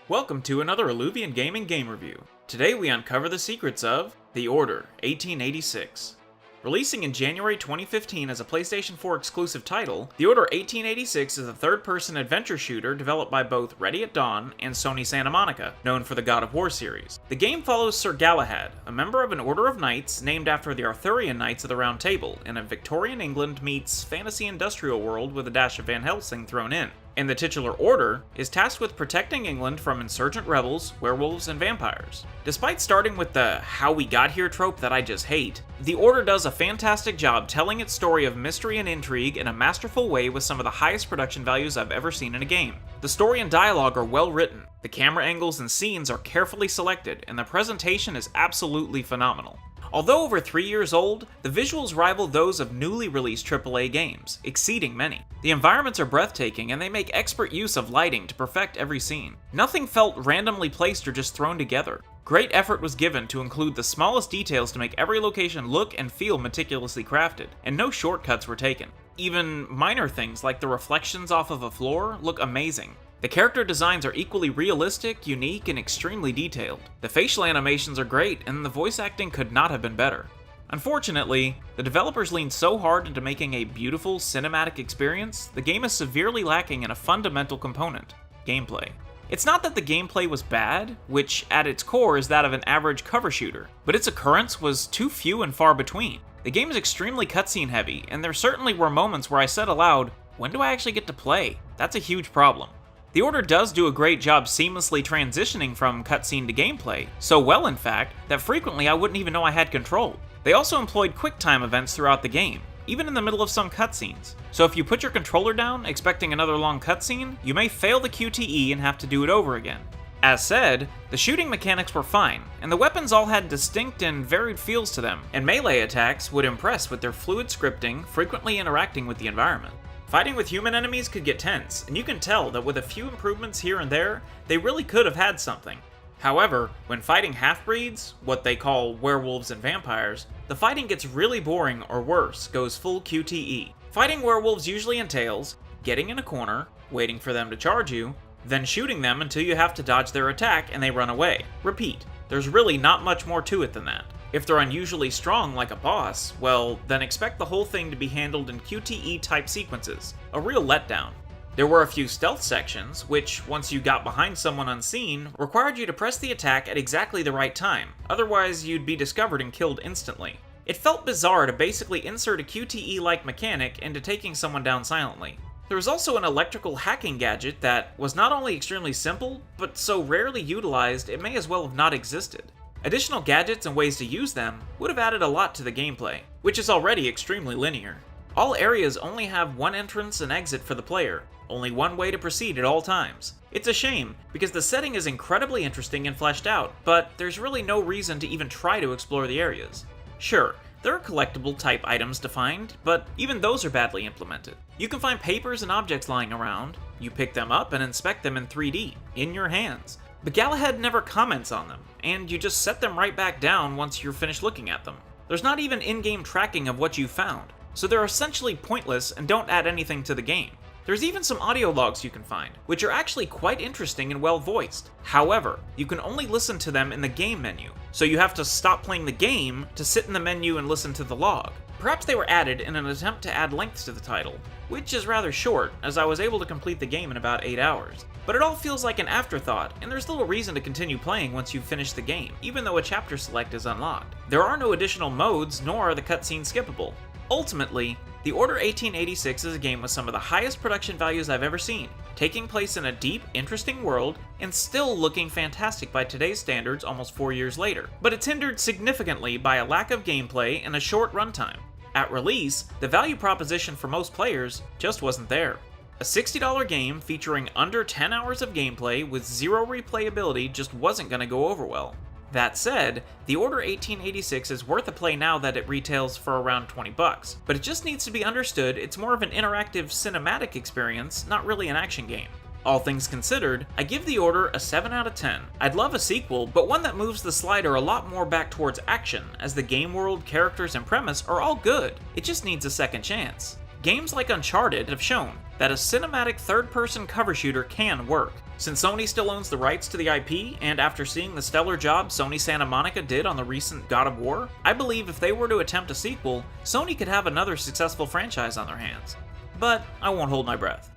Welcome to another Aluvian Gaming game review. Today we uncover the secrets of The Order 1886. Releasing in January 2015 as a PlayStation 4 exclusive title, The Order 1886 is a third-person adventure shooter developed by both Ready at Dawn and Sony Santa Monica, known for the God of War series. The game follows Sir Galahad, a member of an order of knights named after the Arthurian Knights of the Round Table, in a Victorian England meets fantasy industrial world with a dash of Van Helsing thrown in. And the titular order is tasked with protecting England from insurgent rebels, werewolves, and vampires. Despite starting with the how we got here trope that I just hate, the order does a fantastic job telling its story of mystery and intrigue in a masterful way with some of the highest production values I've ever seen in a game. The story and dialogue are well written, the camera angles and scenes are carefully selected, and the presentation is absolutely phenomenal. Although over 3 years old, the visuals rival those of newly released AAA games, exceeding many. The environments are breathtaking, and they make expert use of lighting to perfect every scene. Nothing felt randomly placed or just thrown together. Great effort was given to include the smallest details to make every location look and feel meticulously crafted, and no shortcuts were taken. Even minor things like the reflections off of a floor look amazing. The character designs are equally realistic, unique, and extremely detailed. The facial animations are great, and the voice acting could not have been better. Unfortunately, the developers leaned so hard into making a beautiful, cinematic experience, the game is severely lacking in a fundamental component: gameplay. It's not that the gameplay was bad, which at its core is that of an average cover shooter, but its occurrence was too few and far between. The game is extremely cutscene heavy, and there certainly were moments where I said aloud, when do I actually get to play? That's a huge problem. The Order does do a great job seamlessly transitioning from cutscene to gameplay, so well in fact, that frequently I wouldn't even know I had control. They also employed QuickTime events throughout the game, even in the middle of some cutscenes. So if you put your controller down expecting another long cutscene, you may fail the QTE and have to do it over again. As said, the shooting mechanics were fine, and the weapons all had distinct and varied feels to them, and melee attacks would impress with their fluid scripting, frequently interacting with the environment. Fighting with human enemies could get tense, and you can tell that with a few improvements here and there, they really could have had something. However, when fighting half-breeds, what they call werewolves and vampires, the fighting gets really boring or worse, goes full QTE. Fighting werewolves usually entails getting in a corner, waiting for them to charge you, then shooting them until you have to dodge their attack and they run away. Repeat, there's really not much more to it than that. If they're unusually strong like a boss, well, then expect the whole thing to be handled in QTE-type sequences, a real letdown. There were a few stealth sections, which, once you got behind someone unseen, required you to press the attack at exactly the right time, otherwise you'd be discovered and killed instantly. It felt bizarre to basically insert a QTE-like mechanic into taking someone down silently. There was also an electrical hacking gadget that was not only extremely simple, but so rarely utilized it may as well have not existed. Additional gadgets and ways to use them would have added a lot to the gameplay, which is already extremely linear. All areas only have one entrance and exit for the player, only one way to proceed at all times. It's a shame, because the setting is incredibly interesting and fleshed out, but there's really no reason to even try to explore the areas. Sure, there are collectible type items to find, but even those are badly implemented. You can find papers and objects lying around, you pick them up and inspect them in 3D, in your hands. But Galahad never comments on them, and you just set them right back down once you're finished looking at them. There's not even in-game tracking of what you found, so they're essentially pointless and don't add anything to the game. There's even some audio logs you can find, which are actually quite interesting and well voiced. However, you can only listen to them in the game menu, so you have to stop playing the game to sit in the menu and listen to the log. Perhaps they were added in an attempt to add length to the title, which is rather short, as I was able to complete the game in about 8 hours. But it all feels like an afterthought, and there's little reason to continue playing once you've finished the game, even though a chapter select is unlocked. There are no additional modes, nor are the cutscenes skippable. Ultimately, The Order 1886 is a game with some of the highest production values I've ever seen, taking place in a deep, interesting world, and still looking fantastic by today's standards almost 4 years later. But it's hindered significantly by a lack of gameplay and a short runtime. At release, the value proposition for most players just wasn't there. A $60 game featuring under 10 hours of gameplay with zero replayability just wasn't going to go over well. That said, The Order 1886 is worth a play now that it retails for around $20, but it just needs to be understood it's more of an interactive cinematic experience, not really an action game. All things considered, I give The Order a 7 out of 10. I'd love a sequel, but one that moves the slider a lot more back towards action, as the game world, characters, and premise are all good. It just needs a second chance. Games like Uncharted have shown that a cinematic third-person cover shooter can work. Since Sony still owns the rights to the IP, and after seeing the stellar job Sony Santa Monica did on the recent God of War, I believe if they were to attempt a sequel, Sony could have another successful franchise on their hands. But I won't hold my breath.